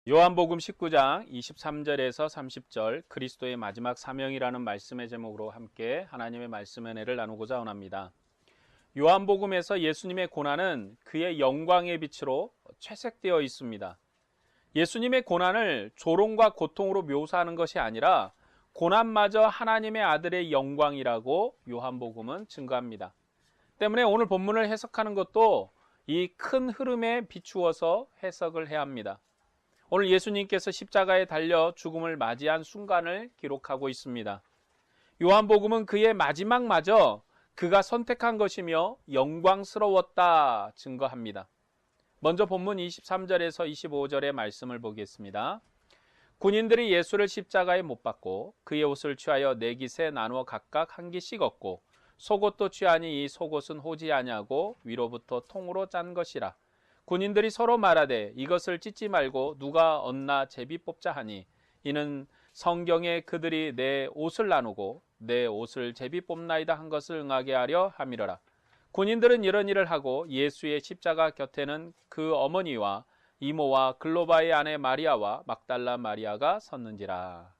요한복음 19장 23절에서 30절 그리스도의 마지막 사명이라는 말씀의 제목으로 함께 하나님의 말씀의 은혜를 나누고자 원합니다. 요한복음에서 예수님의 고난은 그의 영광의 빛으로 채색되어 있습니다. 예수님의 고난을 조롱과 고통으로 묘사하는 것이 아니라 고난마저 하나님의 아들의 영광이라고 요한복음은 증거합니다. 때문에 오늘 본문을 해석하는 것도 이 큰 흐름에 비추어서 해석을 해야 합니다. 오늘 예수님께서 십자가에 달려 죽음을 맞이한 순간을 기록하고 있습니다. 요한복음은 그의 마지막마저 그가 선택한 것이며 영광스러웠다 증거합니다. 먼저 본문 23절에서 25절의 말씀을 보겠습니다. 군인들이 예수를 십자가에 못 박고 그의 옷을 취하여 네 깃에 나누어 각각 한 깃씩 얻고 속옷도 취하니 이 속옷은 호지 아니하고 위로부터 통으로 짠 것이라. 군인들이 서로 말하되 이것을 찢지 말고 누가 얻나 제비 뽑자 하니 이는 성경에 그들이 내 옷을 나누고 내 옷을 제비 뽑나이다 한 것을 응하게 하려 함이러라. 군인들은 이런 일을 하고 예수의 십자가 곁에는 그 어머니와 이모와 글로바의 아내 마리아와 막달라 마리아가 섰는지라.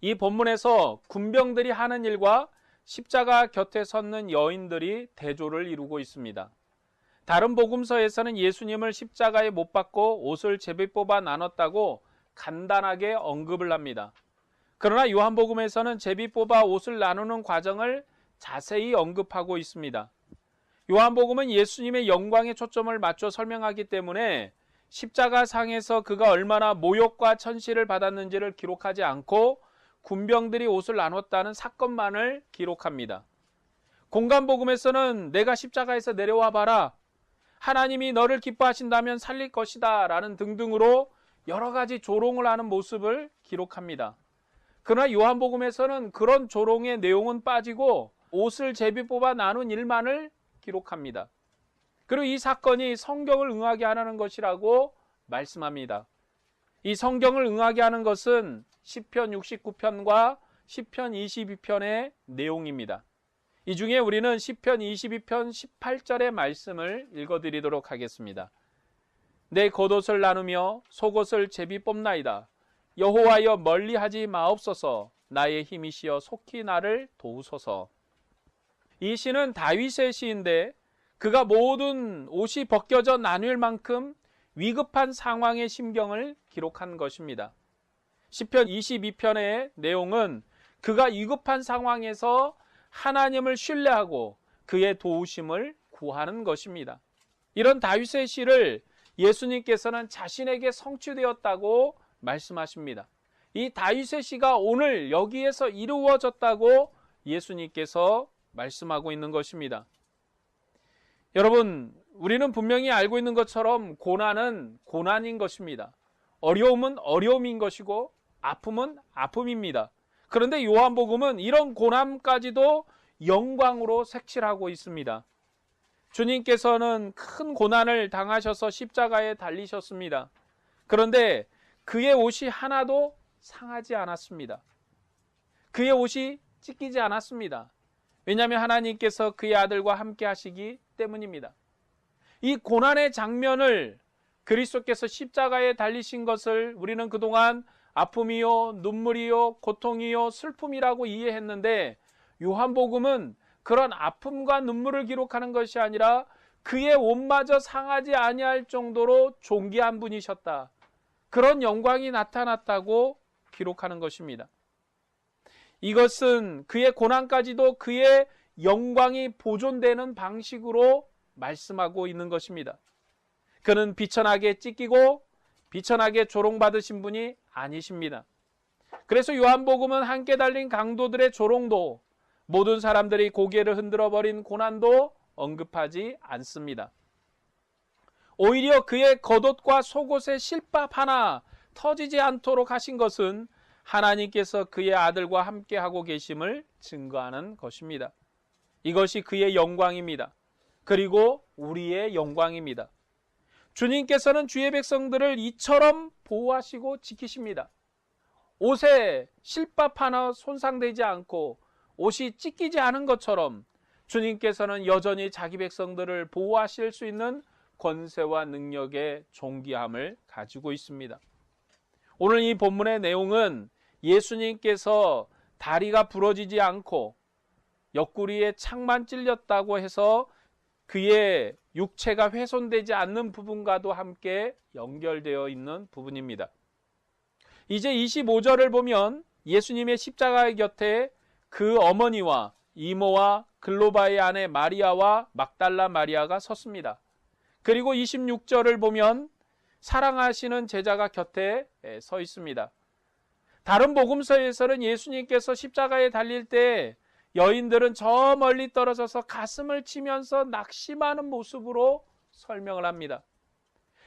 이 본문에서 군병들이 하는 일과 십자가 곁에 섰는 여인들이 대조를 이루고 있습니다. 다른 복음서에서는 예수님을 십자가에 못 박고 옷을 제비 뽑아 나눴다고 간단하게 언급을 합니다. 그러나 요한복음에서는 제비 뽑아 옷을 나누는 과정을 자세히 언급하고 있습니다. 요한복음은 예수님의 영광에 초점을 맞춰 설명하기 때문에 십자가 상에서 그가 얼마나 모욕과 천시를 받았는지를 기록하지 않고 군병들이 옷을 나눴다는 사건만을 기록합니다. 공간복음에서는 내가 십자가에서 내려와 봐라, 하나님이 너를 기뻐하신다면 살릴 것이다 라는 등등으로 여러 가지 조롱을 하는 모습을 기록합니다. 그러나 요한복음에서는 그런 조롱의 내용은 빠지고 옷을 제비 뽑아 나눈 일만을 기록합니다. 그리고 이 사건이 성경을 응하게 하는 것이라고 말씀합니다. 이 성경을 응하게 하는 것은 시편 69편과 시편 22편의 내용입니다. 이 중에 우리는 시편 22편 18절의 말씀을 읽어드리도록 하겠습니다. 내 겉옷을 나누며 속옷을 제비 뽑나이다. 여호와여 멀리하지 마옵소서. 나의 힘이시여 속히 나를 도우소서. 이 시는 다윗의 시인데 그가 모든 옷이 벗겨져 나뉠 만큼 위급한 상황의 심경을 기록한 것입니다. 시편 22편의 내용은 그가 위급한 상황에서 하나님을 신뢰하고 그의 도우심을 구하는 것입니다. 이런 다윗의 시를 예수님께서는 자신에게 성취되었다고 말씀하십니다. 이 다윗의 시가 오늘 여기에서 이루어졌다고 예수님께서 말씀하고 있는 것입니다. 여러분, 우리는 분명히 알고 있는 것처럼 고난은 고난인 것입니다. 어려움은 어려움인 것이고 아픔은 아픔입니다. 그런데 요한복음은 이런 고난까지도 영광으로 색칠하고 있습니다. 주님께서는 큰 고난을 당하셔서 십자가에 달리셨습니다. 그런데 그의 옷이 하나도 상하지 않았습니다. 그의 옷이 찢기지 않았습니다. 왜냐하면 하나님께서 그의 아들과 함께 하시기 때문입니다. 이 고난의 장면을 그리스도께서 십자가에 달리신 것을 우리는 그동안 아픔이요, 눈물이요, 고통이요, 슬픔이라고 이해했는데 요한복음은 그런 아픔과 눈물을 기록하는 것이 아니라 그의 옷마저 상하지 아니할 정도로 존귀한 분이셨다. 그런 영광이 나타났다고 기록하는 것입니다. 이것은 그의 고난까지도 그의 영광이 보존되는 방식으로 말씀하고 있는 것입니다. 그는 비천하게 찢기고 비천하게 조롱받으신 분이 아니십니다. 그래서 요한복음은 함께 달린 강도들의 조롱도 모든 사람들이 고개를 흔들어버린 고난도 언급하지 않습니다. 오히려 그의 겉옷과 속옷의 실밥 하나 터지지 않도록 하신 것은 하나님께서 그의 아들과 함께 하고 계심을 증거하는 것입니다. 이것이 그의 영광입니다. 그리고 우리의 영광입니다. 주님께서는 주의 백성들을 이처럼 보호하시고 지키십니다. 옷에 실밥 하나 손상되지 않고 옷이 찢기지 않은 것처럼 주님께서는 여전히 자기 백성들을 보호하실 수 있는 권세와 능력의 존귀함을 가지고 있습니다. 오늘 이 본문의 내용은 예수님께서 다리가 부러지지 않고 옆구리에 창만 찔렸다고 해서 그의 육체가 훼손되지 않는 부분과도 함께 연결되어 있는 부분입니다. 이제 25절을 보면 예수님의 십자가의 곁에 그 어머니와 이모와 글로바의 아내 마리아와 막달라 마리아가 섰습니다. 그리고 26절을 보면 사랑하시는 제자가 곁에 서 있습니다. 다른 복음서에서는 예수님께서 십자가에 달릴 때 여인들은 저 멀리 떨어져서 가슴을 치면서 낙심하는 모습으로 설명을 합니다.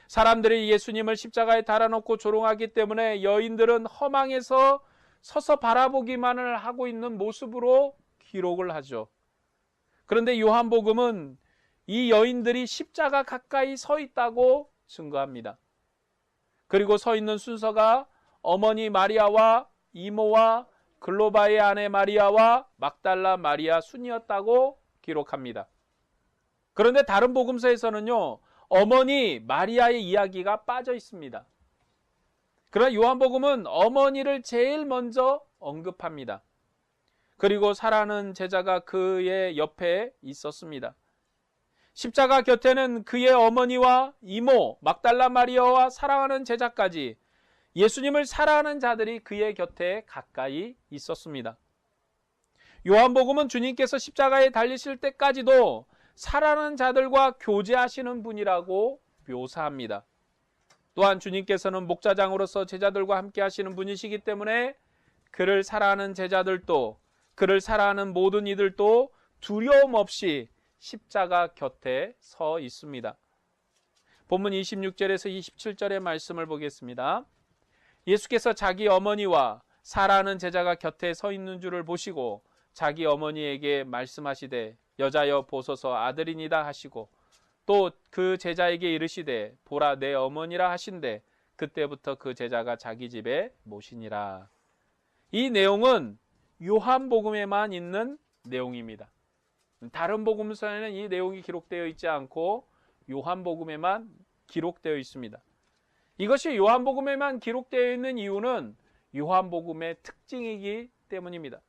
사람들이 예수님을 십자가에 달아놓고 조롱하기 때문에 여인들은 허망해서 서서 바라보기만을 하고 있는 모습으로 기록을 하죠. 그런데 요한복음은 이 여인들이 십자가 가까이 서 있다고 증거합니다. 그리고 서 있는 순서가 어머니 마리아와 이모와 글로바의 아내 마리아와 막달라 마리아 순이었다고 기록합니다. 그런데 다른 복음서에서는요, 어머니 마리아의 이야기가 빠져 있습니다. 그러나 요한복음은 어머니를 제일 먼저 언급합니다. 그리고 사랑하는 제자가 그의 옆에 있었습니다. 십자가 곁에는 그의 어머니와 이모, 막달라 마리아와 사랑하는 제자까지 예수님을 사랑하는 자들이 그의 곁에 가까이 있었습니다. 요한복음은 주님께서 십자가에 달리실 때까지도 사랑하는 자들과 교제하시는 분이라고 묘사합니다. 또한 주님께서는 목자장으로서 제자들과 함께 하시는 분이시기 때문에 그를 사랑하는 제자들도, 그를 사랑하는 모든 이들도 두려움 없이 십자가 곁에 서 있습니다. 본문 26절에서 27절의 말씀을 보겠습니다. 예수께서 자기 어머니와 사랑하는 제자가 곁에 서 있는 줄을 보시고 자기 어머니에게 말씀하시되 여자여 보소서 아들이니다 하시고 또 그 제자에게 이르시되 보라 내 어머니라 하신대 그때부터 그 제자가 자기 집에 모시니라. 이 내용은 요한복음에만 있는 내용입니다. 다른 복음서에는 이 내용이 기록되어 있지 않고 요한복음에만 기록되어 있습니다. 이것이 요한복음에만 기록되어 있는 이유는 요한복음의 특징이기 때문입니다.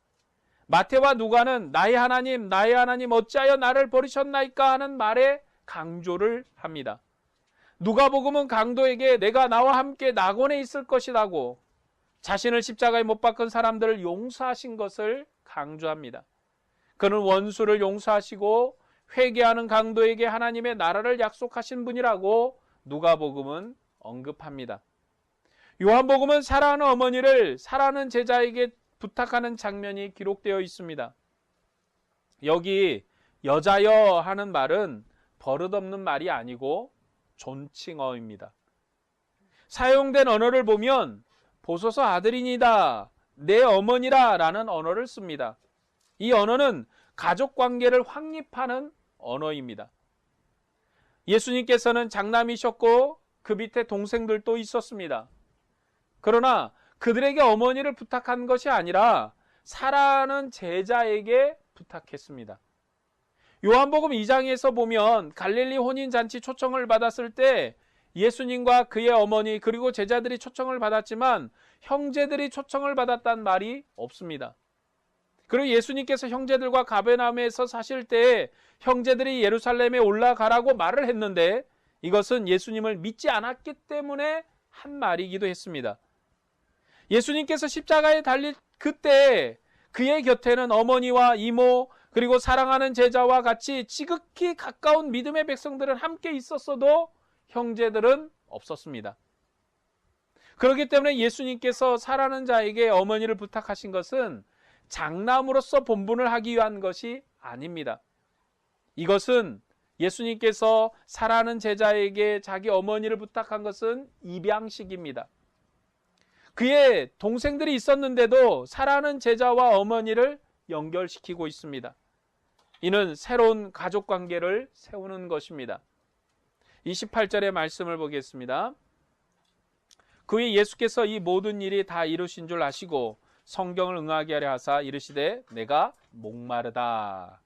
마태와 누가는 나의 하나님 어찌하여 나를 버리셨나이까 하는 말에 강조를 합니다. 누가복음은 강도에게 내가 나와 함께 낙원에 있을 것이라고 자신을 십자가에 못 박은 사람들을 용서하신 것을 강조합니다. 그는 원수를 용서하시고 회개하는 강도에게 하나님의 나라를 약속하신 분이라고 누가복음은 언급합니다. 요한복음은 사랑하는 어머니를 사랑하는 제자에게 부탁하는 장면이 기록되어 있습니다. 여기 여자여 하는 말은 버릇없는 말이 아니고 존칭어입니다. 사용된 언어를 보면 보소서 아들이니다, 내 어머니라 라는 언어를 씁니다. 이 언어는 가족관계를 확립하는 언어입니다. 예수님께서는 장남이셨고 그 밑에 동생들도 있었습니다. 그러나 그들에게 어머니를 부탁한 것이 아니라 사랑하는 제자에게 부탁했습니다. 요한복음 2장에서 보면 갈릴리 혼인잔치 초청을 받았을 때 예수님과 그의 어머니 그리고 제자들이 초청을 받았지만 형제들이 초청을 받았다는 말이 없습니다. 그리고 예수님께서 형제들과 가버나움에서 사실 때 형제들이 예루살렘에 올라가라고 말을 했는데 이것은 예수님을 믿지 않았기 때문에 한 말이기도 했습니다. 예수님께서 십자가에 달릴 그때 그의 곁에는 어머니와 이모 그리고 사랑하는 제자와 같이 지극히 가까운 믿음의 백성들은 함께 있었어도 형제들은 없었습니다. 그렇기 때문에 예수님께서 사랑하는 자에게 어머니를 부탁하신 것은 장남으로서 본분을 하기 위한 것이 아닙니다. 이것은 예수님께서 사랑하는 제자에게 자기 어머니를 부탁한 것은 입양식입니다. 그의 동생들이 있었는데도 사랑하는 제자와 어머니를 연결시키고 있습니다. 이는 새로운 가족관계를 세우는 것입니다. 28절의 말씀을 보겠습니다. 그 후에 예수께서 이 모든 일이 다 이루신 줄 아시고 성경을 응하게 하려 하사 이르시되 내가 목마르다.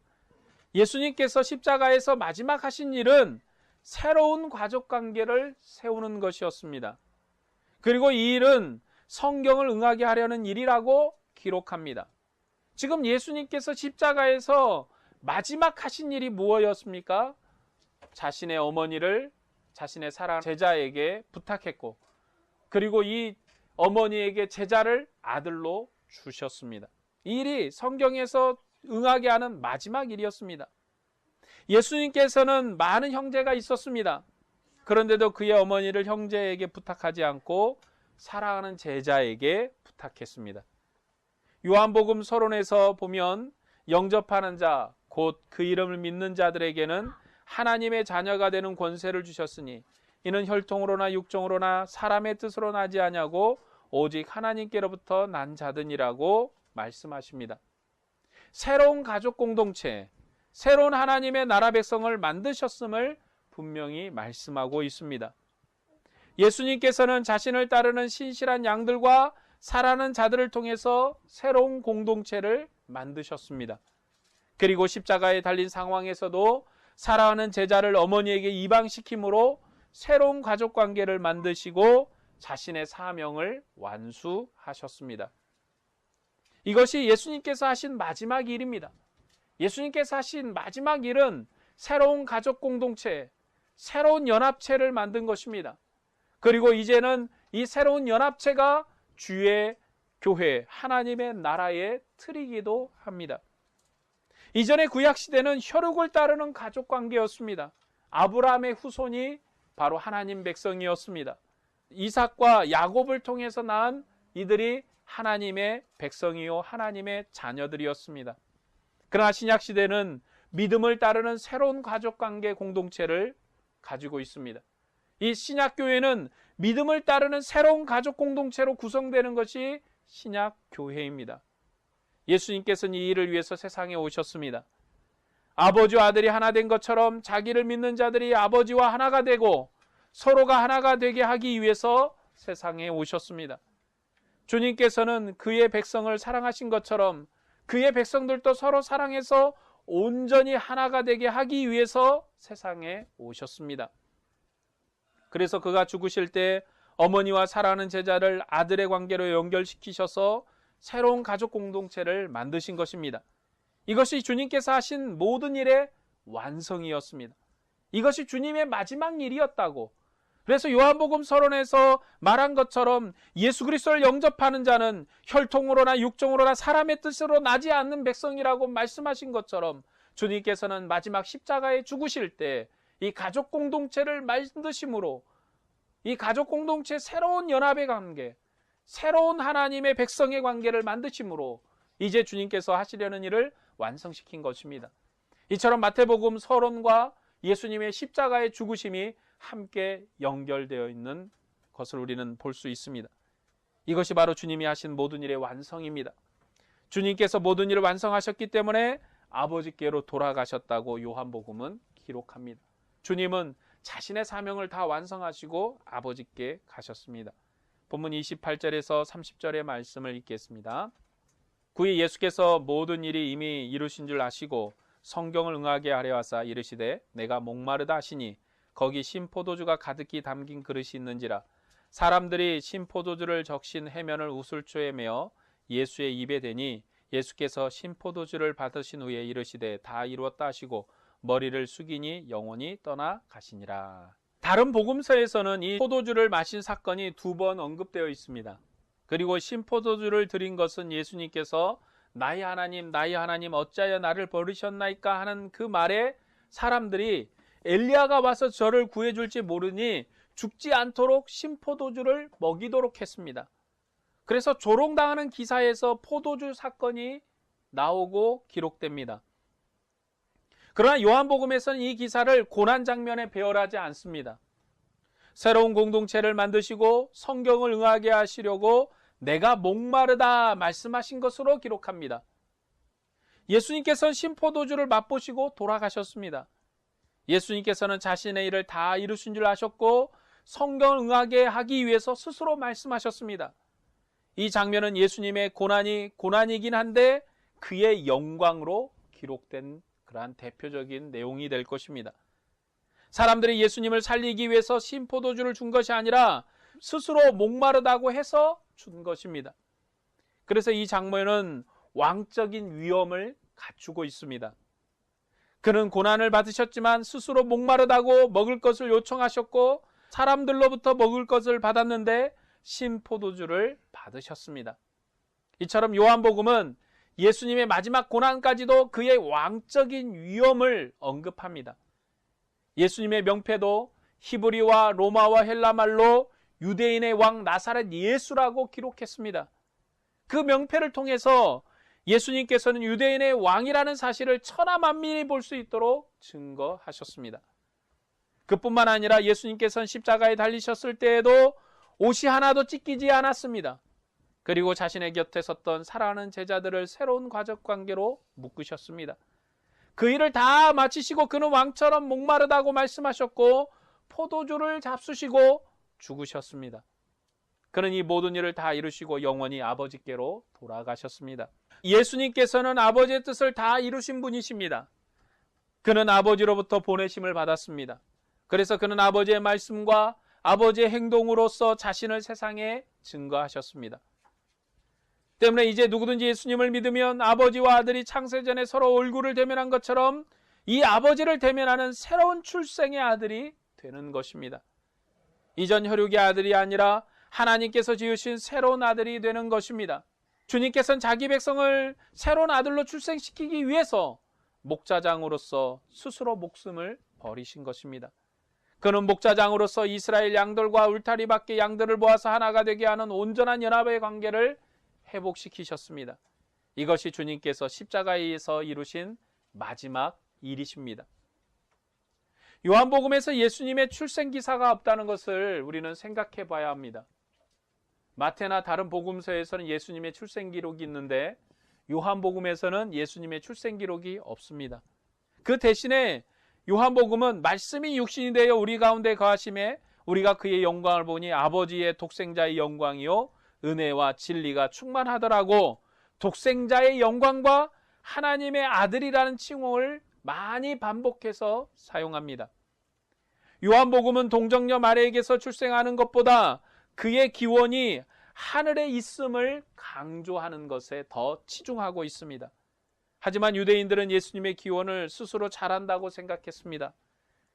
예수님께서 십자가에서 마지막 하신 일은 새로운 가족관계를 세우는 것이었습니다. 그리고 이 일은 성경을 응하게 하려는 일이라고 기록합니다. 지금 예수님께서 십자가에서 마지막 하신 일이 무엇이었습니까? 자신의 어머니를 자신의 사랑하는 제자에게 부탁했고, 그리고 이 어머니에게 제자를 아들로 주셨습니다. 이 일이 성경에서 응하게 하는 마지막 일이었습니다. 예수님께서는 많은 형제가 있었습니다. 그런데도 그의 어머니를 형제에게 부탁하지 않고 사랑하는 제자에게 부탁했습니다. 요한복음 서론에서 보면 영접하는 자, 곧 그 이름을 믿는 자들에게는 하나님의 자녀가 되는 권세를 주셨으니 이는 혈통으로나 육정으로나 사람의 뜻으로 나지 아니하고 오직 하나님께로부터 난 자들이라고 말씀하십니다. 새로운 가족 공동체, 새로운 하나님의 나라 백성을 만드셨음을 분명히 말씀하고 있습니다. 예수님께서는 자신을 따르는 신실한 양들과 사랑하는 자들을 통해서 새로운 공동체를 만드셨습니다. 그리고 십자가에 달린 상황에서도 사랑하는 제자를 어머니에게 이방시킴으로 새로운 가족 관계를 만드시고 자신의 사명을 완수하셨습니다. 이것이 예수님께서 하신 마지막 일입니다. 예수님께서 하신 마지막 일은 새로운 가족 공동체, 새로운 연합체를 만든 것입니다. 그리고 이제는 이 새로운 연합체가 주의 교회, 하나님의 나라의 틀이기도 합니다. 이전의 구약시대는 혈육을 따르는 가족관계였습니다. 아브라함의 후손이 바로 하나님 백성이었습니다. 이삭과 야곱을 통해서 낳은 이들이 하나님의 백성이요 하나님의 자녀들이었습니다. 그러나 신약시대는 믿음을 따르는 새로운 가족관계 공동체를 가지고 있습니다. 이 신약교회는 믿음을 따르는 새로운 가족 공동체로 구성되는 것이 신약교회입니다. 예수님께서는 이 일을 위해서 세상에 오셨습니다. 아버지와 아들이 하나 된 것처럼 자기를 믿는 자들이 아버지와 하나가 되고 서로가 하나가 되게 하기 위해서 세상에 오셨습니다. 주님께서는 그의 백성을 사랑하신 것처럼 그의 백성들도 서로 사랑해서 온전히 하나가 되게 하기 위해서 세상에 오셨습니다. 그래서 그가 죽으실 때 어머니와 사랑하는 제자를 아들의 관계로 연결시키셔서 새로운 가족 공동체를 만드신 것입니다. 이것이 주님께서 하신 모든 일의 완성이었습니다. 이것이 주님의 마지막 일이었다고. 그래서 요한복음 서론에서 말한 것처럼 예수 그리스도를 영접하는 자는 혈통으로나 육정으로나 사람의 뜻으로 나지 않는 백성이라고 말씀하신 것처럼 주님께서는 마지막 십자가에 죽으실 때 이 가족 공동체를 만드심으로 이 가족 공동체 새로운 연합의 관계, 새로운 하나님의 백성의 관계를 만드심으로 이제 주님께서 하시려는 일을 완성시킨 것입니다. 이처럼 마태복음 서론과 예수님의 십자가의 죽으심이 함께 연결되어 있는 것을 우리는 볼 수 있습니다. 이것이 바로 주님이 하신 모든 일의 완성입니다. 주님께서 모든 일을 완성하셨기 때문에 아버지께로 돌아가셨다고 요한복음은 기록합니다. 주님은 자신의 사명을 다 완성하시고 아버지께 가셨습니다. 본문 28절에서 30절의 말씀을 읽겠습니다. 구이 예수께서 모든 일이 이미 이루신 줄 아시고 성경을 응하게 하려 하사 이르시되 내가 목마르다 하시니 거기 신포도주가 가득히 담긴 그릇이 있는지라. 사람들이 신포도주를 적신 해면을 우슬초에 메어 예수의 입에 대니 예수께서 신포도주를 받으신 후에 이르시되 다 이루었다 하시고 머리를 숙이니 영혼이 떠나 가시니라. 다른 복음서에서는 이 포도주를 마신 사건이 2번 언급되어 있습니다. 그리고 신포도주를 드린 것은 예수님께서 나의 하나님 어찌하여 나를 버리셨나이까 하는 그 말에 사람들이 엘리야가 와서 저를 구해줄지 모르니 죽지 않도록 신포도주를 먹이도록 했습니다. 그래서 조롱당하는 기사에서 포도주 사건이 나오고 기록됩니다. 그러나 요한복음에서는 이 기사를 고난 장면에 배열하지 않습니다. 새로운 공동체를 만드시고 성경을 응하게 하시려고 내가 목마르다 말씀하신 것으로 기록합니다. 예수님께서는 신포도주를 맛보시고 돌아가셨습니다. 예수님께서는 자신의 일을 다 이루신 줄 아셨고 성경을 응하게 하기 위해서 스스로 말씀하셨습니다. 이 장면은 예수님의 고난이긴 한데 그의 영광으로 기록된 그러한 대표적인 내용이 될 것입니다. 사람들이 예수님을 살리기 위해서 신포도주를 준 것이 아니라 스스로 목마르다고 해서 준 것입니다. 그래서 이 장면은 왕적인 위엄을 갖추고 있습니다. 그는 고난을 받으셨지만 스스로 목마르다고 먹을 것을 요청하셨고 사람들로부터 먹을 것을 받았는데 신포도주를 받으셨습니다. 이처럼 요한복음은 예수님의 마지막 고난까지도 그의 왕적인 위엄을 언급합니다. 예수님의 명패도 히브리와 로마와 헬라말로 유대인의 왕 나사렛 예수라고 기록했습니다. 그 명패를 통해서 예수님께서는 유대인의 왕이라는 사실을 천하만민이 볼 수 있도록 증거하셨습니다. 그뿐만 아니라 예수님께서는 십자가에 달리셨을 때에도 옷이 하나도 찢기지 않았습니다. 그리고 자신의 곁에 섰던 사랑하는 제자들을 새로운 가족관계로 묶으셨습니다. 그 일을 다 마치시고 그는 왕처럼 목마르다고 말씀하셨고 포도주를 잡수시고 죽으셨습니다. 그는 이 모든 일을 다 이루시고 영원히 아버지께로 돌아가셨습니다. 예수님께서는 아버지의 뜻을 다 이루신 분이십니다. 그는 아버지로부터 보내심을 받았습니다. 그래서 그는 아버지의 말씀과 아버지의 행동으로서 자신을 세상에 증거하셨습니다. 때문에 이제 누구든지 예수님을 믿으면 아버지와 아들이 창세전에 서로 얼굴을 대면한 것처럼 이 아버지를 대면하는 새로운 출생의 아들이 되는 것입니다. 이전 혈육의 아들이 아니라 하나님께서 지으신 새로운 아들이 되는 것입니다. 주님께서는 자기 백성을 새로운 아들로 출생시키기 위해서 목자장으로서 스스로 목숨을 버리신 것입니다. 그는 목자장으로서 이스라엘 양들과 울타리 밖의 양들을 모아서 하나가 되게 하는 온전한 연합의 관계를 회복시키셨습니다. 이것이 주님께서 십자가에서 이루신 마지막 일이십니다. 요한복음에서 예수님의 출생 기사가 없다는 것을 우리는 생각해 봐야 합니다. 마태나 다른 복음서에서는 예수님의 출생 기록이 있는데 요한복음에서는 예수님의 출생 기록이 없습니다. 그 대신에 요한복음은 말씀이 육신이 되어 우리 가운데 거하심에 우리가 그의 영광을 보니 아버지의 독생자의 영광이요 은혜와 진리가 충만하더라고 독생자의 영광과 하나님의 아들이라는 칭호를 많이 반복해서 사용합니다. 요한복음은 동정녀 마리아에게서 출생하는 것보다 그의 기원이 하늘에 있음을 강조하는 것에 더 치중하고 있습니다. 하지만 유대인들은 예수님의 기원을 스스로 잘한다고 생각했습니다.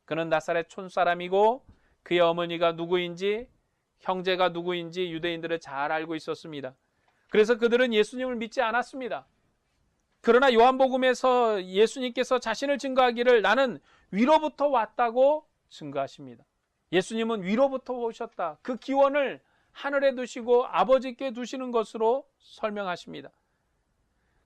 그는 나사렛 촌사람이고 그의 어머니가 누구인지 형제가 누구인지 유대인들은 잘 알고 있었습니다. 그래서 그들은 예수님을 믿지 않았습니다. 그러나 요한복음에서 예수님께서 자신을 증거하기를 나는 위로부터 왔다고 증거하십니다. 예수님은 위로부터 오셨다. 그 기원을 하늘에 두시고 아버지께 두시는 것으로 설명하십니다.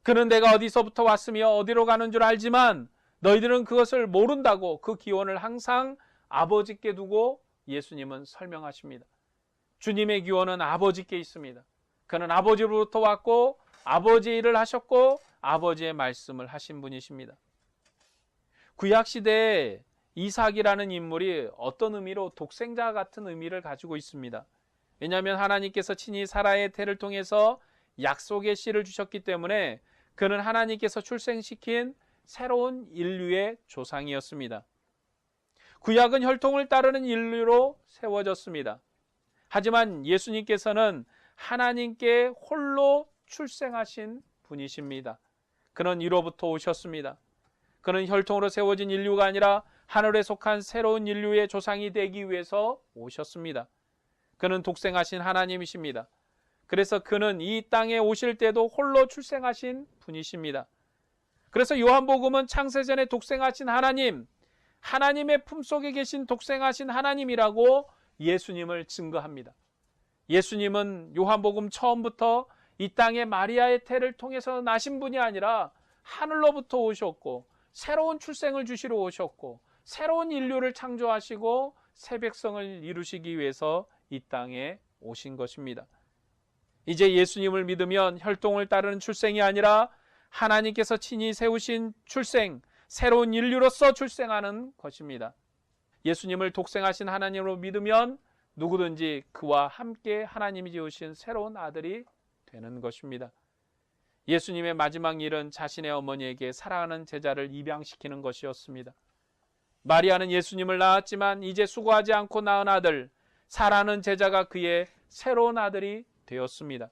그는 내가 어디서부터 왔으며 어디로 가는 줄 알지만 너희들은 그것을 모른다고 그 기원을 항상 아버지께 두고 예수님은 설명하십니다. 주님의 기원은 아버지께 있습니다. 그는 아버지로부터 왔고 아버지의 일을 하셨고 아버지의 말씀을 하신 분이십니다. 구약시대에 이삭이라는 인물이 어떤 의미로 독생자 같은 의미를 가지고 있습니다. 왜냐하면 하나님께서 친히 사라의 태를 통해서 약속의 씨를 주셨기 때문에 그는 하나님께서 출생시킨 새로운 인류의 조상이었습니다. 구약은 혈통을 따르는 인류로 세워졌습니다. 하지만 예수님께서는 하나님께 홀로 출생하신 분이십니다. 그는 위로부터 오셨습니다. 그는 혈통으로 세워진 인류가 아니라 하늘에 속한 새로운 인류의 조상이 되기 위해서 오셨습니다. 그는 독생하신 하나님이십니다. 그래서 그는 이 땅에 오실 때도 홀로 출생하신 분이십니다. 그래서 요한복음은 창세전에 독생하신 하나님, 하나님의 품속에 계신 독생하신 하나님이라고 예수님을 증거합니다. 예수님은 요한복음 처음부터 이 땅에 마리아의 태를 통해서 나신 분이 아니라 하늘로부터 오셨고 새로운 출생을 주시러 오셨고 새로운 인류를 창조하시고 새 백성을 이루시기 위해서 이 땅에 오신 것입니다. 이제 예수님을 믿으면 혈통을 따르는 출생이 아니라 하나님께서 친히 세우신 출생, 새로운 인류로서 출생하는 것입니다. 예수님을 독생하신 하나님으로 믿으면 누구든지 그와 함께 하나님이 지으신 새로운 아들이 되는 것입니다. 예수님의 마지막 일은 자신의 어머니에게 사랑하는 제자를 입양시키는 것이었습니다. 마리아는 예수님을 낳았지만 이제 수고하지 않고 낳은 아들, 사랑하는 제자가 그의 새로운 아들이 되었습니다.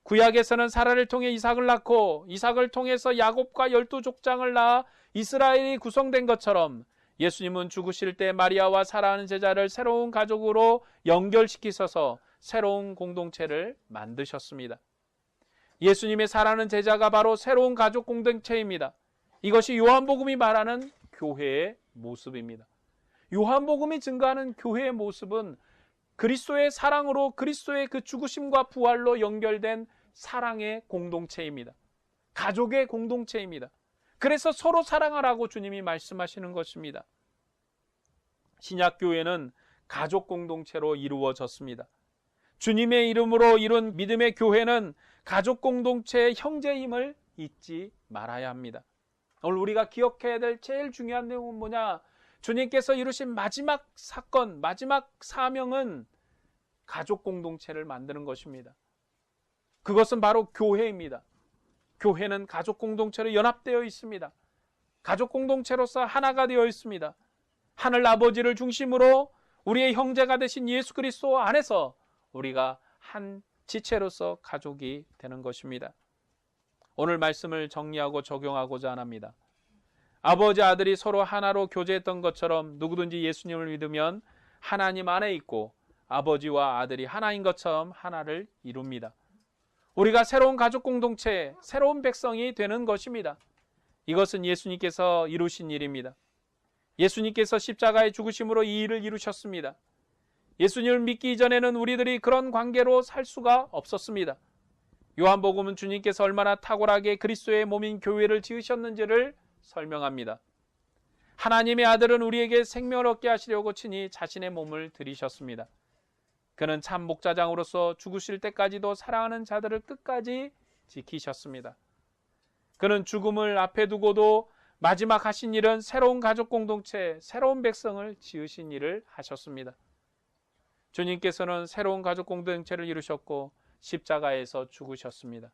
구약에서는 사라를 통해 이삭을 낳고 이삭을 통해서 야곱과 12족장을 낳아 이스라엘이 구성된 것처럼 예수님은 죽으실 때 마리아와 사라하는 제자를 새로운 가족으로 연결시키셔서 새로운 공동체를 만드셨습니다. 예수님의 사랑하는 제자가 바로 새로운 가족 공동체입니다. 이것이 요한복음이 말하는 교회의 모습입니다. 요한복음이 증거하는 교회의 모습은 그리스도의 사랑으로 그리스도의 그 죽으심과 부활로 연결된 사랑의 공동체입니다. 가족의 공동체입니다. 그래서 서로 사랑하라고 주님이 말씀하시는 것입니다. 신약교회는 가족 공동체로 이루어졌습니다. 주님의 이름으로 이룬 믿음의 교회는 가족 공동체의 형제임을 잊지 말아야 합니다. 오늘 우리가 기억해야 될 제일 중요한 내용은 뭐냐? 주님께서 이루신 마지막 사건, 마지막 사명은 가족 공동체를 만드는 것입니다. 그것은 바로 교회입니다. 교회는 가족 공동체로 연합되어 있습니다. 가족 공동체로서 하나가 되어 있습니다. 하늘 아버지를 중심으로 우리의 형제가 되신 예수 그리스도 안에서 우리가 한 지체로서 가족이 되는 것입니다. 오늘 말씀을 정리하고 적용하고자 합니다. 아버지 아들이 서로 하나로 교제했던 것처럼 누구든지 예수님을 믿으면 하나님 안에 있고 아버지와 아들이 하나인 것처럼 하나를 이룹니다. 우리가 새로운 가족 공동체, 새로운 백성이 되는 것입니다. 이것은 예수님께서 이루신 일입니다. 예수님께서 십자가의 죽으심으로 이 일을 이루셨습니다. 예수님을 믿기 이전에는 우리들이 그런 관계로 살 수가 없었습니다. 요한복음은 주님께서 얼마나 탁월하게 그리스도의 몸인 교회를 지으셨는지를 설명합니다. 하나님의 아들은 우리에게 생명을 얻게 하시려고 친히 자신의 몸을 들이셨습니다. 그는 참 목자장으로서 죽으실 때까지도 사랑하는 자들을 끝까지 지키셨습니다. 그는 죽음을 앞에 두고도 마지막 하신 일은 새로운 가족 공동체, 새로운 백성을 지으신 일을 하셨습니다. 주님께서는 새로운 가족 공동체를 이루셨고 십자가에서 죽으셨습니다.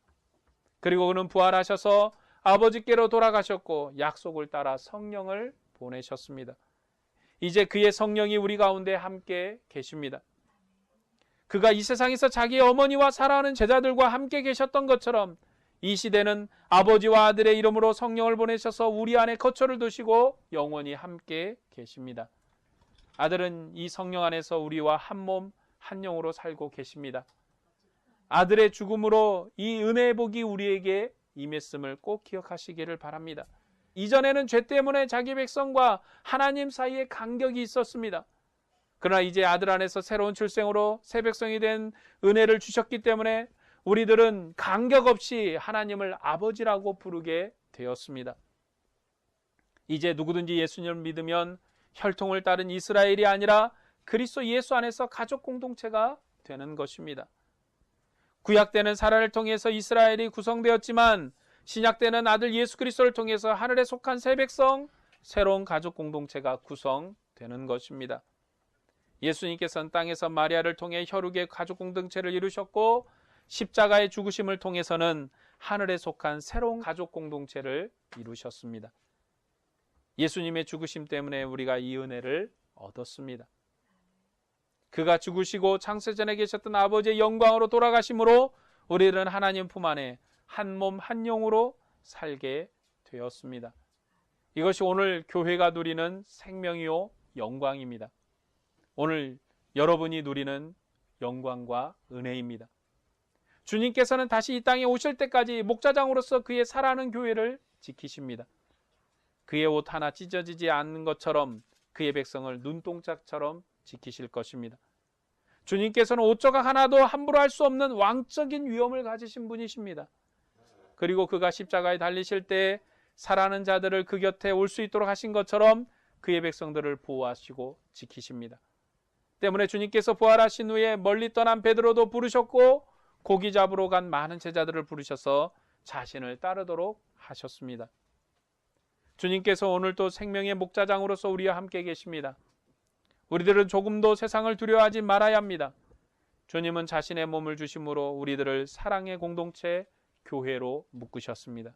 그리고 그는 부활하셔서 아버지께로 돌아가셨고 약속을 따라 성령을 보내셨습니다. 이제 그의 성령이 우리 가운데 함께 계십니다. 그가 이 세상에서 자기의 어머니와 사랑하는 제자들과 함께 계셨던 것처럼 이 시대는 아버지와 아들의 이름으로 성령을 보내셔서 우리 안에 거처를 두시고 영원히 함께 계십니다. 아들은 이 성령 안에서 우리와 한 몸, 한 영으로 살고 계십니다. 아들의 죽음으로 이 은혜의 복이 우리에게 임했음을 꼭 기억하시기를 바랍니다. 이전에는 죄 때문에 자기 백성과 하나님 사이에 간격이 있었습니다. 그러나 이제 아들 안에서 새로운 출생으로 새 백성이 된 은혜를 주셨기 때문에 우리들은 간격 없이 하나님을 아버지라고 부르게 되었습니다. 이제 누구든지 예수님을 믿으면 혈통을 따른 이스라엘이 아니라 그리스도 예수 안에서 가족 공동체가 되는 것입니다. 구약 때는 사라를 통해서 이스라엘이 구성되었지만 신약 때는 아들 예수 그리스도를 통해서 하늘에 속한 새 백성, 새로운 가족 공동체가 구성되는 것입니다. 예수님께서는 땅에서 마리아를 통해 혈육의 가족 공동체를 이루셨고 십자가의 죽으심을 통해서는 하늘에 속한 새로운 가족 공동체를 이루셨습니다. 예수님의 죽으심 때문에 우리가 이 은혜를 얻었습니다. 그가 죽으시고 창세전에 계셨던 아버지의 영광으로 돌아가심으로 우리들은 하나님 품 안에 한 몸 한 영으로 살게 되었습니다. 이것이 오늘 교회가 누리는 생명이요 영광입니다. 오늘 여러분이 누리는 영광과 은혜입니다. 주님께서는 다시 이 땅에 오실 때까지 목자장으로서 그의 사랑하는 교회를 지키십니다. 그의 옷 하나 찢어지지 않는 것처럼 그의 백성을 눈동자처럼 지키실 것입니다. 주님께서는 옷조각 하나도 함부로 할 수 없는 왕적인 위엄을 가지신 분이십니다. 그리고 그가 십자가에 달리실 때 사랑하는 자들을 그 곁에 올 수 있도록 하신 것처럼 그의 백성들을 보호하시고 지키십니다. 때문에 주님께서 부활하신 후에 멀리 떠난 베드로도 부르셨고 고기 잡으러 간 많은 제자들을 부르셔서 자신을 따르도록 하셨습니다. 주님께서 오늘 또 생명의 목자장으로서 우리와 함께 계십니다. 우리들은 조금도 세상을 두려워하지 말아야 합니다. 주님은 자신의 몸을 주심으로 우리들을 사랑의 공동체, 교회로 묶으셨습니다.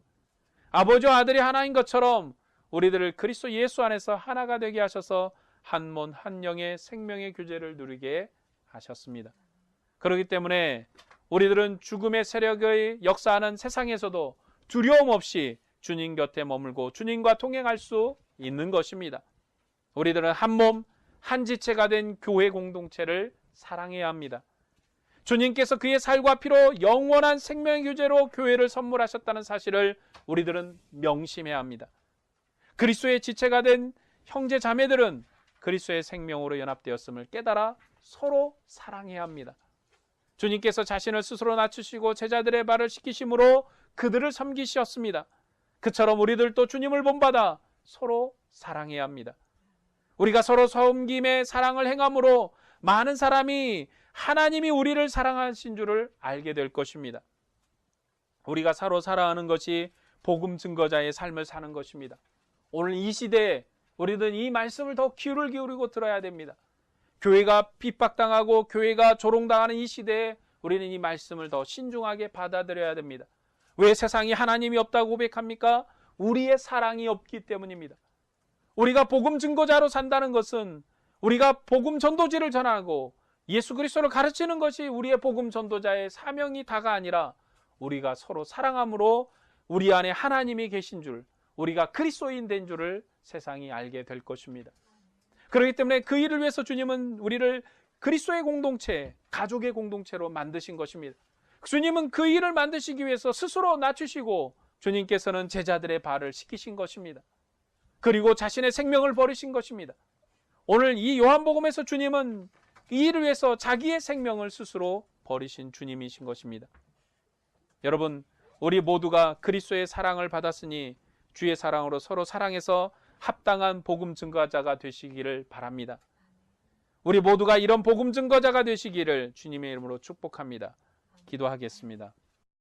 아버지와 아들이 하나인 것처럼 우리들을 그리스도 예수 안에서 하나가 되게 하셔서 한 몸 한 영의 생명의 교제를 누리게 하셨습니다. 그렇기 때문에 우리들은 죽음의 세력의 역사하는 세상에서도 두려움 없이 주님 곁에 머물고 주님과 동행할 수 있는 것입니다. 우리들은 한 몸, 한 지체가 된 교회 공동체를 사랑해야 합니다. 주님께서 그의 살과 피로 영원한 생명의 교제로 교회를 선물하셨다는 사실을 우리들은 명심해야 합니다. 그리스도의 지체가 된 형제 자매들은 그리스도의 생명으로 연합되었음을 깨달아 서로 사랑해야 합니다. 주님께서 자신을 스스로 낮추시고 제자들의 발을 씻기심으로 그들을 섬기셨습니다. 그처럼 우리들도 주님을 본받아 서로 사랑해야 합니다. 우리가 서로 섬김의 사랑을 행함으로 많은 사람이 하나님이 우리를 사랑하신 줄을 알게 될 것입니다. 우리가 서로 사랑하는 것이 복음 증거자의 삶을 사는 것입니다. 오늘 이 시대에 우리는 이 말씀을 더 귀를 기울이고 들어야 됩니다. 교회가 핍박당하고 교회가 조롱당하는 이 시대에 우리는 이 말씀을 더 신중하게 받아들여야 됩니다. 왜 세상이 하나님이 없다고 고백합니까? 우리의 사랑이 없기 때문입니다. 우리가 복음 증거자로 산다는 것은 우리가 복음 전도지를 전하고 예수 그리스도를 가르치는 것이 우리의 복음 전도자의 사명이 다가 아니라 우리가 서로 사랑함으로 우리 안에 하나님이 계신 줄, 우리가 그리스도인 된 줄을 세상이 알게 될 것입니다. 그렇기 때문에 그 일을 위해서 주님은 우리를 그리스도의 공동체, 가족의 공동체로 만드신 것입니다. 주님은 그 일을 만드시기 위해서 스스로 낮추시고 주님께서는 제자들의 발을 씻기신 것입니다. 그리고 자신의 생명을 버리신 것입니다. 오늘 이 요한복음에서 주님은 이 일을 위해서 자기의 생명을 스스로 버리신 주님이신 것입니다. 여러분, 우리 모두가 그리스도의 사랑을 받았으니 주의 사랑으로 서로 사랑해서 합당한 복음 증거자가 되시기를 바랍니다. 우리 모두가 이런 복음 증거자가 되시기를 주님의 이름으로 축복합니다. 기도하겠습니다.